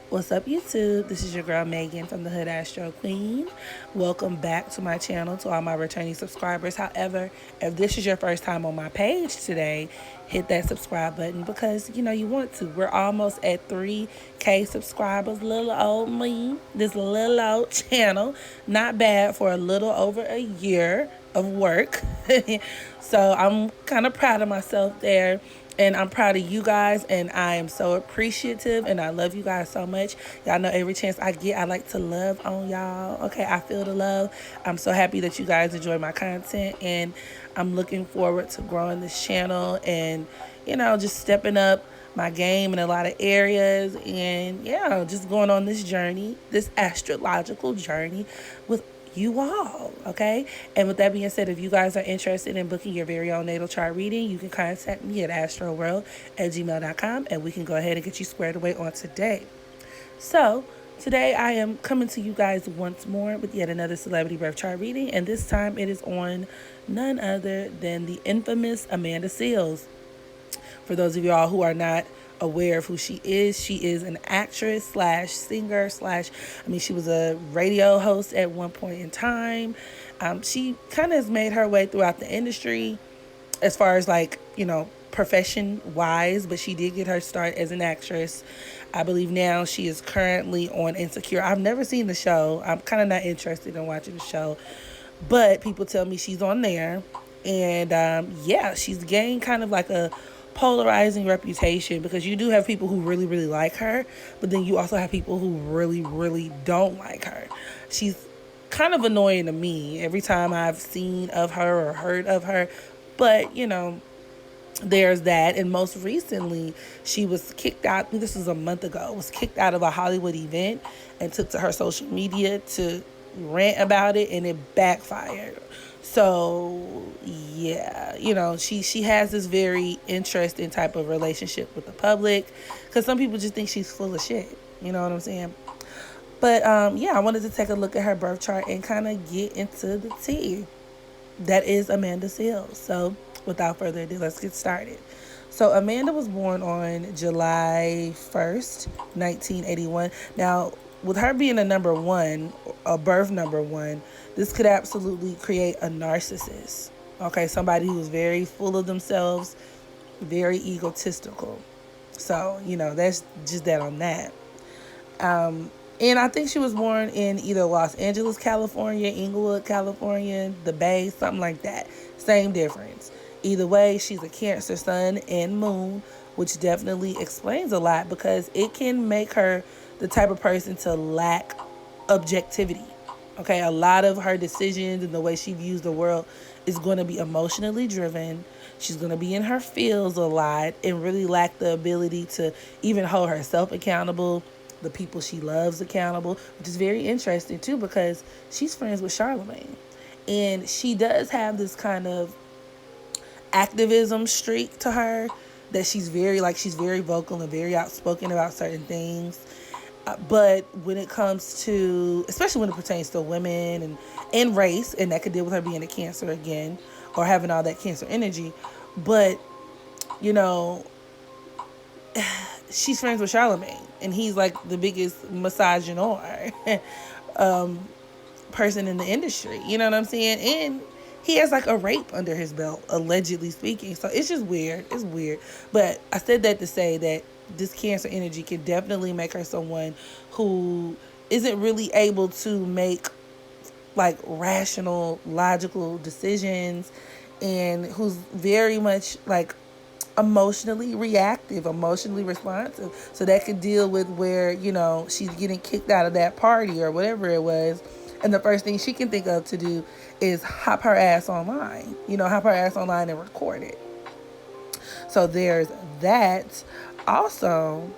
What's up, YouTube? This is your girl Megan from the Hood Astro Queen. Welcome back to my channel, to all my returning subscribers. However, if this is your first time on my page today, hit that subscribe button because you want to. We're almost at 3K subscribers. Little old me, this little old channel, not bad for a little over a year of work. So I'm kind of proud of myself there. And I'm proud of you guys, and I am so appreciative, and I love you guys so much. Y'all know every chance I get, I like to love on y'all. Okay, I feel the love. I'm so happy that you guys enjoy my content, and I'm looking forward to growing this channel and, just stepping up my game in a lot of areas, and yeah, just going on this journey, this astrological journey with you all, okay? And with that being said, if you guys are interested in booking your very own natal chart reading, you can contact me at astrowerld@gmail.com, and we can go ahead and get you squared away on today. So today I am coming to you guys once more with yet another celebrity birth chart reading, and this time it is on none other than the infamous Amanda Seales. For those of y'all who are not aware of who she is an actress slash singer slash, she was a radio host at one point in time. She kind of has made her way throughout the industry as far as profession wise, but she did get her start as an actress. I believe now she is currently on Insecure. I've never seen the show. I'm kind of not interested in watching the show, but people tell me she's on there. And yeah, she's gained kind of like a polarizing reputation because you do have people who really, really like her, but then you also have people who really, really don't like her. She's kind of annoying to me every time I've seen of her or heard of her, but there's that. And most recently, she was kicked out. This was a month ago. Was kicked out of a Hollywood event and took to her social media to rant about it, and it backfired. So yeah, she has this very interesting type of relationship with the public because some people just think she's full of shit. You know what I'm saying? But yeah, I wanted to take a look at her birth chart and kind of get into the tea. That is Amanda Seales. So without further ado, let's get started. So Amanda was born on July 1st, 1981. Now, with her being a birth number one, this could absolutely create a narcissist. Okay, somebody who's very full of themselves, very egotistical. So, that's just that on that. And I think she was born in either Los Angeles, California, Inglewood, California, the Bay, something like that. Same difference. Either way, she's a Cancer sun and moon, which definitely explains a lot because it can make her the type of person to lack objectivity. Okay, a lot of her decisions and the way she views the world is going to be emotionally driven. She's going to be in her feels a lot and really lack the ability to even hold herself accountable, the people she loves accountable, which is very interesting too because she's friends with Charlemagne. And she does have this kind of activism streak to her that she's very vocal and very outspoken about certain things. But when it comes to, especially when it pertains to women and race, and that could deal with her being a Cancer again or having all that Cancer energy. But, she's friends with Charlemagne, and he's like the biggest misogynoir person in the industry. You know what I'm saying? And he has like a rape under his belt, allegedly speaking. So it's just weird. It's weird. But I said that to say that this Cancer energy can definitely make her someone who isn't really able to make like rational, logical decisions, and who's very much like emotionally reactive, emotionally responsive. So that could deal with where, she's getting kicked out of that party or whatever it was. And the first thing she can think of to do is hop her ass online, and record it. So there's that. Also,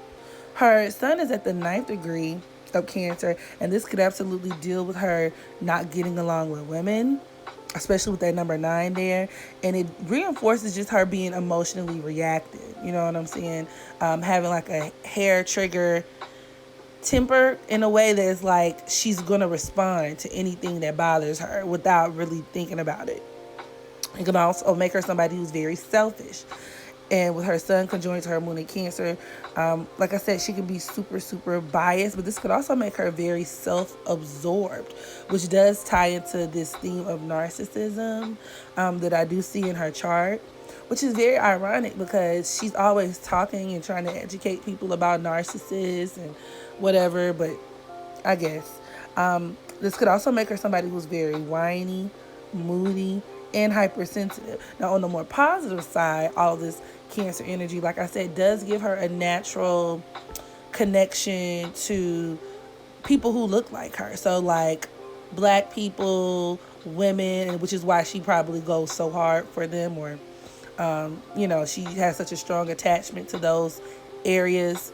her sun is at the 9th degree of Cancer, and this could absolutely deal with her not getting along with women, especially with that number 9 there. And it reinforces just her being emotionally reactive. You know what I'm saying? Having like a hair trigger temper in a way that's like she's going to respond to anything that bothers her without really thinking about it. It can also make her somebody who's very selfish. And with her sun conjoined to her moon in Cancer, like I said, she could be super, super biased, but this could also make her very self-absorbed, which does tie into this theme of narcissism that I do see in her chart, which is very ironic because she's always talking and trying to educate people about narcissists and whatever, but I guess. This could also make her somebody who's very whiny, moody, and hypersensitive. Now, on the more positive side, all this Cancer energy, like I said, does give her a natural connection to people who look like her. So, like black people, women, which is why she probably goes so hard for them, or she has such a strong attachment to those areas.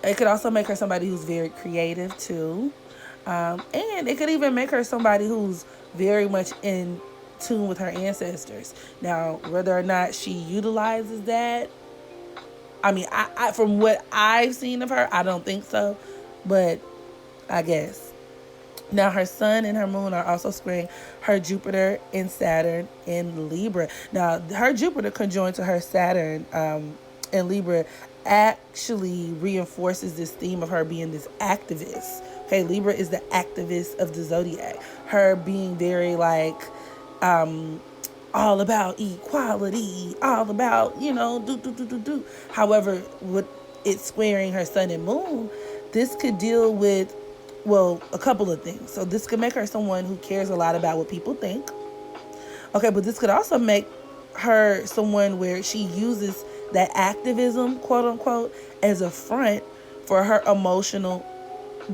It could also make her somebody who's very creative too. And it could even make her somebody who's very much in tune with her ancestors. Now, whether or not she utilizes that, I mean, I from what I've seen of her, I don't think so, but I guess. Now, her sun and her moon are also squaring her Jupiter and Saturn in Libra. Now, her Jupiter conjoined to her Saturn in Libra actually reinforces this theme of her being this activist. Okay, Libra is the activist of the zodiac. Her being very like all about equality, all about, do. However, with it squaring her sun and moon, this could deal with, well, a couple of things. So this could make her someone who cares a lot about what people think. Okay, but this could also make her someone where she uses that activism, quote unquote, as a front for her emotional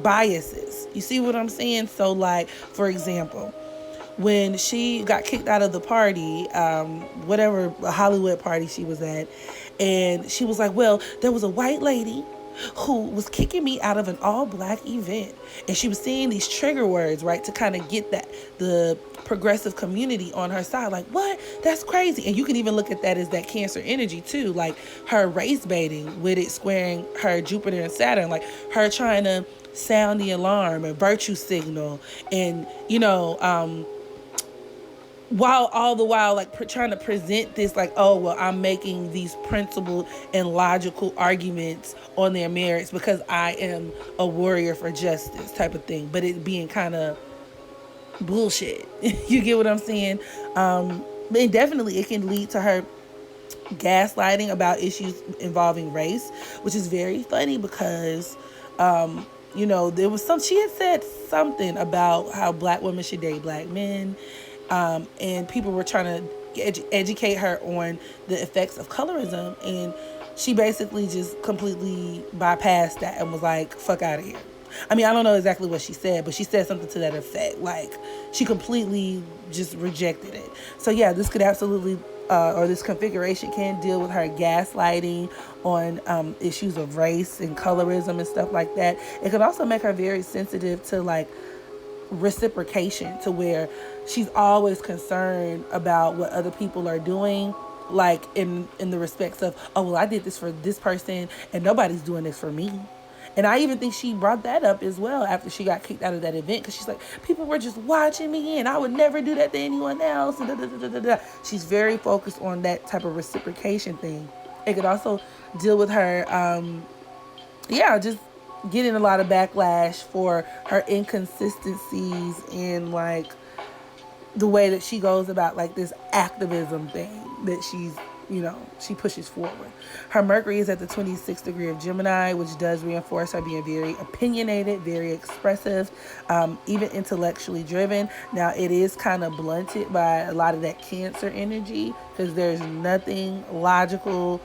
biases. You see what I'm saying? So, like, for example, when she got kicked out of the party, whatever Hollywood party she was at, and she was like, well, there was a white lady who was kicking me out of an all-black event, and she was saying these trigger words, right, to kind of get the progressive community on her side. Like, what? That's crazy. And you can even look at that as that Cancer energy too, like her race baiting with it squaring her Jupiter and Saturn, like her trying to sound the alarm and virtue signal, and while all the while like trying to present this like, oh well, I'm making these principled and logical arguments on their merits because I am a warrior for justice type of thing, but it being kind of bullshit. You get what I'm saying? And definitely it can lead to her gaslighting about issues involving race, which is very funny because there was she had said something about how black women should date black men. And people were trying to educate her on the effects of colorism, and she basically just completely bypassed that and was like, fuck out of here. I mean, I don't know exactly what she said, but she said something to that effect. Like, she completely just rejected it. So yeah, this could absolutely or this configuration can deal with her gaslighting on issues of race and colorism and stuff like that. It could also make her very sensitive to like reciprocation, to where she's always concerned about what other people are doing, like in the respects of, oh well, I did this for this person and nobody's doing this for me. And I even think she brought that up as well after she got kicked out of that event, because she's like, people were just watching me and I would never do that to anyone else, and da, da, da, da, da. She's very focused on that type of reciprocation thing. It could also deal with her just getting a lot of backlash for her inconsistencies in like the way that she goes about like this activism thing that she pushes forward. Her Mercury is at the 26th degree of Gemini, which does reinforce her being very opinionated, very expressive, even intellectually driven. Now, it is kind of blunted by a lot of that Cancer energy, because there's nothing logical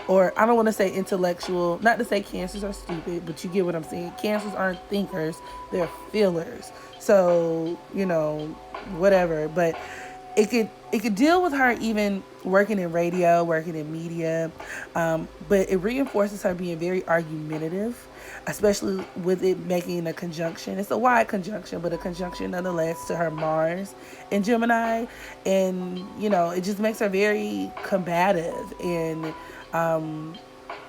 or I don't want to say intellectual, not to say Cancers are stupid, but you get what I'm saying. Cancers aren't thinkers, they're feelers. So, whatever. But it could deal with her even working in radio, working in media, but it reinforces her being very argumentative, especially with it making a conjunction. It's a wide conjunction, but a conjunction nonetheless to her Mars in Gemini. And, it just makes her very combative and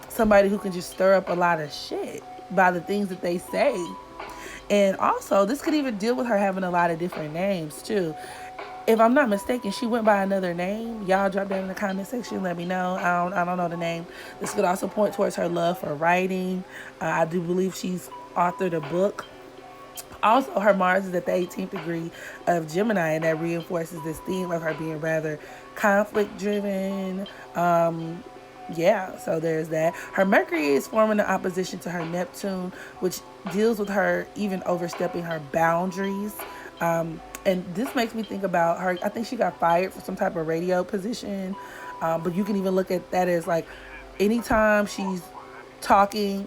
somebody who can just stir up a lot of shit by the things that they say. And also, this could even deal with her having a lot of different names, too. If I'm not mistaken, she went by another name. Y'all drop down in the comment section. Let me know. I don't know the name. This could also point towards her love for writing. I do believe she's authored a book. Also, her Mars is at the 18th degree of Gemini, and that reinforces this theme of her being rather conflict driven. Yeah, so there's that. Her Mercury is forming an opposition to her Neptune, which deals with her even overstepping her boundaries. And this makes me think about her. I think she got fired for some type of radio position. But you can even look at that as like anytime she's talking,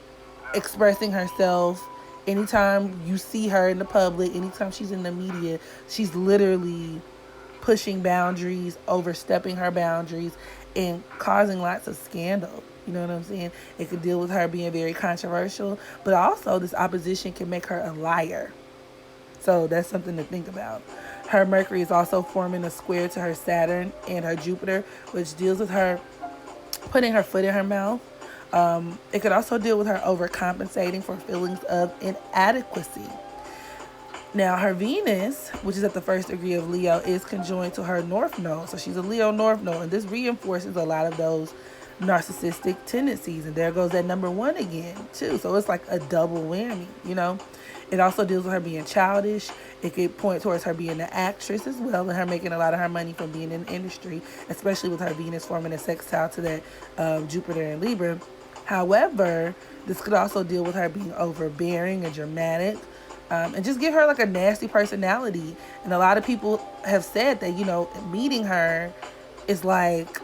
expressing herself, anytime you see her in the public, anytime she's in the media, she's literally pushing boundaries, overstepping her boundaries, and causing lots of scandal. You know what I'm saying? It could deal with her being very controversial, but also this opposition can make her a liar. So that's something to think about. Her Mercury is also forming a square to her Saturn and her Jupiter, which deals with her putting her foot in her mouth. It could also deal with her overcompensating for feelings of inadequacy. Now, her Venus, which is at the first degree of Leo, is conjoined to her North Node. So she's a Leo North Node, and this reinforces a lot of those narcissistic tendencies. And there goes that number one again, too. So it's like a double whammy, you know? It also deals with her being childish. It could point towards her being an actress as well, and her making a lot of her money from being in the industry, especially with her Venus forming a sextile to that Jupiter and Libra. However, this could also deal with her being overbearing and dramatic, and just give her like a nasty personality. And a lot of people have said that, you know, meeting her is like,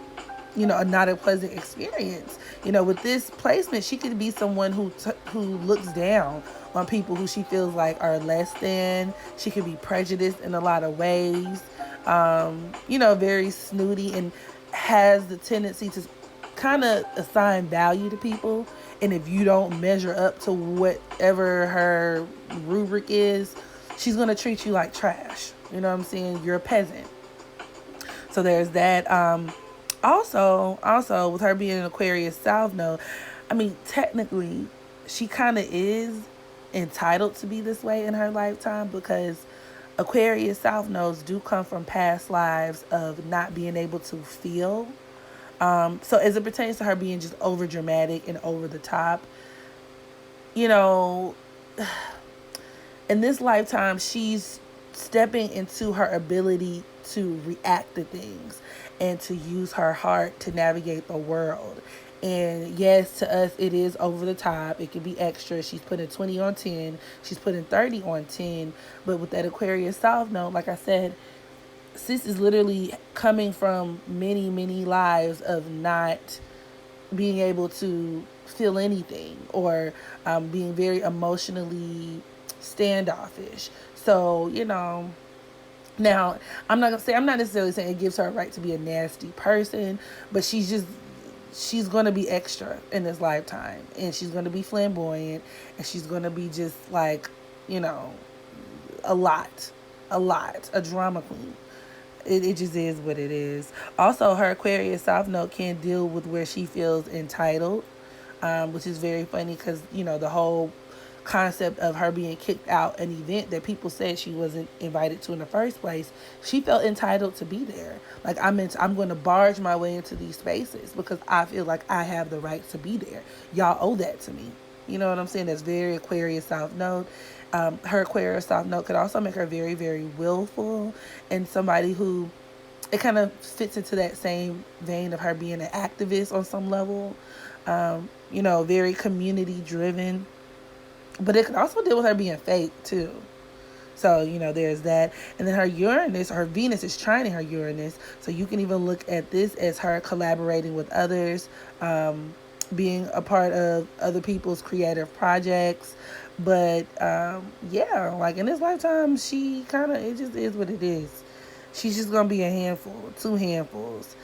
you know, not a pleasant experience. You know, with this placement, she could be someone who looks down on people who she feels like are less than. She could be prejudiced in a lot of ways. You know, very snooty, and has the tendency to kind of assign value to people. And if you don't measure up to whatever her rubric is, she's going to treat you like trash. You know what I'm saying? You're a peasant. So there's that. Also, with her being an Aquarius South Node, I mean, technically, she kind of is entitled to be this way in her lifetime, because Aquarius South Nodes do come from past lives of not being able to feel. So as it pertains to her being just over dramatic and over the top, you know, in this lifetime, she's stepping into her ability to react to things and to use her heart to navigate the world. And yes, to us, it is over the top. It can be extra. She's putting 20 on 10. She's putting 30 on 10. But with that Aquarius South Node, like I said, sis is literally coming from many, many lives of not being able to feel anything, or being very emotionally standoffish. So, you know, now I'm not necessarily saying it gives her a right to be a nasty person, but she's going to be extra in this lifetime, and she's going to be flamboyant, and she's going to be just like, you know, a drama queen. It just is what it is. Also, her Aquarius South Node can deal with where she feels entitled, which is very funny because, you know, the whole concept of her being kicked out an event that people said she wasn't invited to in the first place, she felt entitled to be there. Like, I'm going to barge my way into these spaces because I feel like I have the right to be there. Y'all owe that to me. You know what I'm saying? That's very Aquarius South Node. Her Aquarius South Node could also make her very, very willful, and somebody who, it kind of fits into that same vein of her being an activist on some level. You know, very community driven, but it could also deal with her being fake too. So, you know, there's that. And then her Uranus, her Venus is trining her Uranus. So you can even look at this as her collaborating with others, being a part of other people's creative projects. But, yeah, like in this lifetime, she kind of, it just is what it is. She's just going to be a handful, 2 handfuls.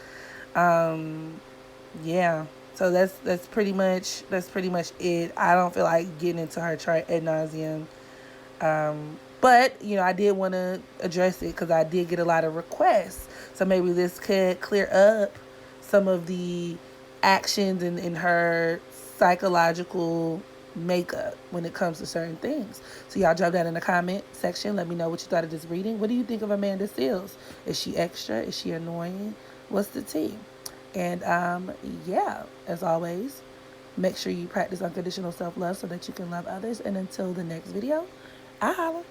Yeah. So that's pretty much it. I don't feel like getting into her chart ad nauseum. But, you know, I did want to address it because I did get a lot of requests. So maybe this could clear up some of the actions in her psychological makeup when it comes to certain things. So y'all drop that in the comment section. Let me know what you thought of this reading. What do you think of Amanda Seales? Is she extra? Is she annoying? What's the tea? And yeah, as always, make sure you practice unconditional self-love so that you can love others. And until the next video, I holla.